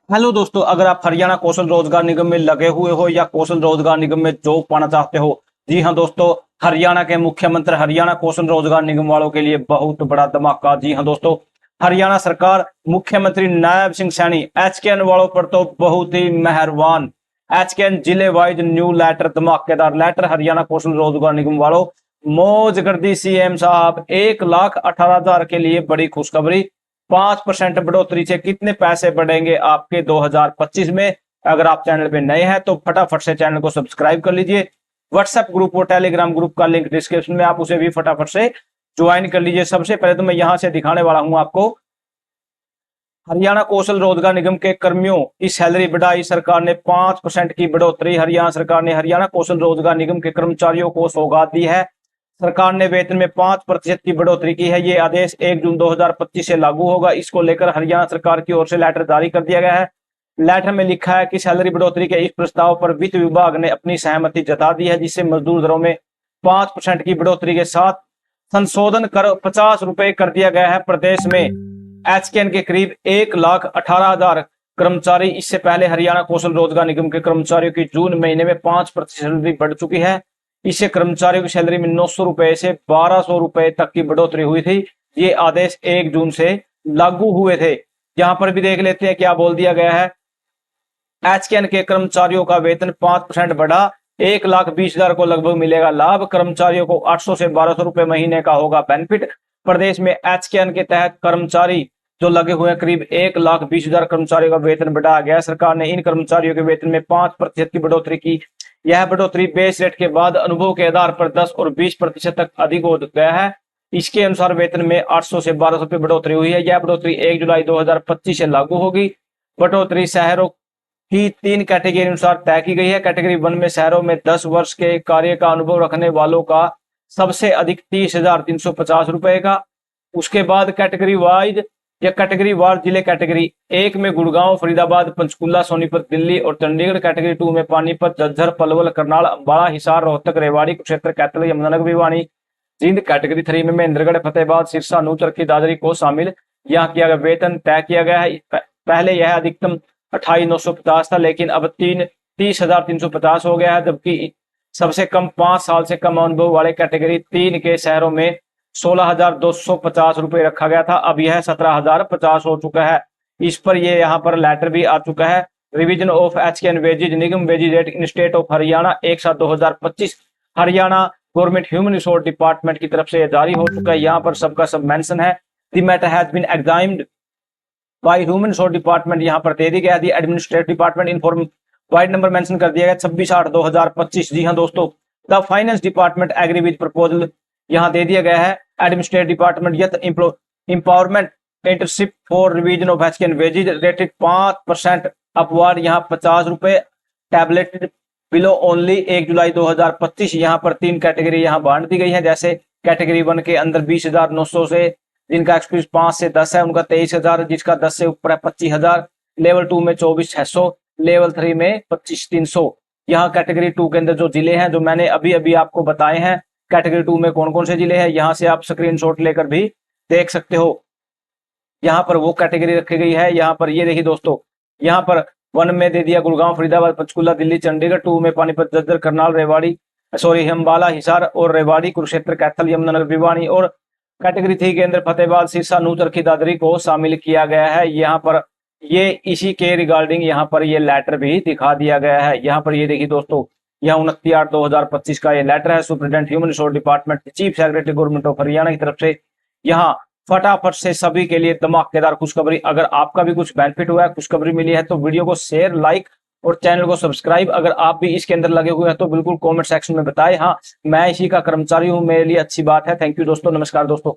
Hello दोस्तों, अगर आप हरियाणा कौशल रोजगार निगम में लगे हुए हो या कौशल रोजगार निगम में जॉब पाना चाहते हो। जी हाँ दोस्तों, हरियाणा के मुख्यमंत्री हरियाणा कौशल रोजगार निगम वालों के लिए बहुत बड़ा धमाका। जी हाँ दोस्तों, हरियाणा सरकार मुख्यमंत्री नायब सिंह सैनी एचकेएन वालों पर तो बहुत ही मेहरबान। एचकेएन जिले वाइज न्यू लेटर, धमाकेदार लेटर हरियाणा कौशल रोजगार निगम वालों। मौज कर दी सीएम साहब, 1,18,000 के लिए बड़ी खुशखबरी। 5% बढ़ोतरी से कितने पैसे बढ़ेंगे आपके 2025 में। अगर आप चैनल पे नए हैं तो फटाफट से चैनल को सब्सक्राइब कर लीजिए। व्हाट्सएप ग्रुप और टेलीग्राम ग्रुप का लिंक डिस्क्रिप्शन में, आप उसे भी फटाफट से ज्वाइन कर लीजिए। सबसे पहले तो मैं यहां से दिखाने वाला हूं आपको हरियाणा कौशल रोजगार निगम के कर्मियों की सैलरी बढ़ाई सरकार ने, 5% की बढ़ोतरी। हरियाणा सरकार ने हरियाणा कौशल रोजगार निगम के कर्मचारियों को सौगात दी है। सरकार ने वेतन में 5% की बढ़ोतरी की है। ये आदेश 1 जून 2025 से लागू होगा। इसको लेकर हरियाणा सरकार की ओर से लेटर जारी कर दिया गया है। लेटर में लिखा है कि सैलरी बढ़ोतरी के इस प्रस्ताव पर वित्त विभाग ने अपनी सहमति जता दी है, जिससे मजदूर दरों में 5% की बढ़ोतरी के साथ संशोधन कर 50 रुपए कर दिया गया है। प्रदेश में एचकेएन के करीब 1,18,000 कर्मचारी। इससे पहले हरियाणा कौशल रोजगार निगम के कर्मचारियों की जून महीने में 5% सैलरी बढ़ चुकी है। इससे कर्मचारियों की सैलरी में 900 रुपए से 1,200 रुपए तक की बढ़ोतरी हुई थी। ये आदेश 1 जून से लागू हुए थे। यहां पर भी देख लेते हैं क्या बोल दिया गया है। एचकेएन के कर्मचारियों का वेतन 5% बढ़ा, 1,20,000 को लगभग मिलेगा लाभ। कर्मचारियों को 800 से 1,200 रुपए महीने का होगा बेनिफिट। प्रदेश में एचकेएन के तहत कर्मचारी जो लगे हुए हैं, करीब 1,20,000 कर्मचारियों का वेतन बढ़ाया गया। सरकार ने इन कर्मचारियों के वेतन में 5% की बढ़ोतरी की। यह बढ़ोतरी बेस रेट के बाद अनुभव के आधार पर 10 और 20% तक अधिक हो गया है। इसके अनुसार वेतन में 800 से 1,200 रुपए बढ़ोतरी हुई है। यह बढ़ोतरी 1 जुलाई 2025 से लागू होगी। बढ़ोतरी शहरों की 3 कैटेगरी अनुसार तय की गई है। कैटेगरी 1 में शहरों में 10 वर्ष के कार्य का अनुभव रखने वालों का सबसे अधिक 30,350 रुपए का। उसके बाद कैटेगरी वाइज या कैटेगरी वार जिले, कैटेगरी 1 में गुड़गांव, फरीदाबाद, पंचकुला, सोनीपत, दिल्ली और चंडीगढ़। कैटेगरी 2 में पानीपत, झज्जर, पलवल, करनाल, अम्बाला, हिसार, रोहतक, रेवाड़ी, कुरुक्षेत्र, कैथल, यमुनानगर, भिवानी, जींद। कैटेगरी 3 में महेंद्रगढ़, फतेहाबाद, सिरसा, नूंह, चरखी, दादरी को शामिल यहाँ किया गया। वेतन तय किया गया है। पहले यह अधिकतम 28,950 था, लेकिन अब 30,350 हो गया है। जबकि सबसे कम 5 साल से कम अनुभव वाले कैटेगरी 3 के शहरों में 16,250 रुपए रखा गया था। अब यह 17,050 हो चुका है। इस पर ये यहाँ पर लेटर भी आ चुका है। Revision of HKN wages, Nigam wages rate in state of Haryana 1/7/2025 Haryana government human resource department की तरफ से जारी हो चुका है। यहाँ पर सबका सब मेंशन है। The matter has been examined by human resource department, यहाँ पर दे दी गया। The administrative department inform vide number mention कर दिया गया 26/8/2025। जी हाँ दोस्तों, the finance department agree with proposal यहाँ दे दिया गया है। Administrative department youth empowerment internship for revision of HKN wages rated 5% upward, यहाँ 50 रुपए टैबलेटेड बिलो ओनली 1 जुलाई 2025। यहाँ पर 3 कैटेगरी यहाँ बांट दी गई है। जैसे कैटेगरी 1 के अंदर 20,900 से, जिनका एक्सपीरियंस 5 से 10 है उनका 23,000, जिसका 10 से ऊपर है 25,000। लेवल 2 में 24,600, लेवल 3 में 25,300। यहाँ कैटेगरी 2 के अंदर जो जिले हैं जो मैंने अभी अभी आपको बताए हैं, कैटेगरी 2 में कौन कौन से जिले हैं, यहाँ से आप स्क्रीनशॉट लेकर भी देख सकते हो। यहाँ पर वो कैटेगरी रखी गई है। यहाँ पर ये देखिए दोस्तों, यहाँ पर 1 में दे दिया गुड़गांव, फरीदाबाद, पंचकुला, दिल्ली, चंडीगढ़। 2 में पानीपत, झज्जर, करनाल, रेवाड़ी, अम्बाला, हिसार और रेवाड़ी, कुरुक्षेत्र, कैथल, यमुनानगर, भिवानी। और कैटेगरी 3 के अंदर फतेहाबाद, सिरसा, नूंह, चरखी, दादरी को शामिल किया गया है। यहाँ पर ये इसी के रिगार्डिंग यहाँ पर ये लेटर भी दिखा दिया गया है। यहाँ पर ये देखिए दोस्तों, यहाँ 29/8/2025 का ये लेटर है superintendent human resource department chief secretary government of Haryana की तरफ से। यहाँ फटाफट से सभी के लिए धमाकेदार खुशखबरी। अगर आपका भी कुछ बेनिफिट हुआ है, खुशखबरी मिली है, तो वीडियो को शेयर, लाइक और चैनल को सब्सक्राइब। अगर आप भी इसके अंदर लगे हुए हैं तो बिल्कुल कमेंट सेक्शन में बताएं। हाँ, मैं इसी का कर्मचारी हूं, मेरे लिए अच्छी बात है। थैंक यू दोस्तों, नमस्कार दोस्तों।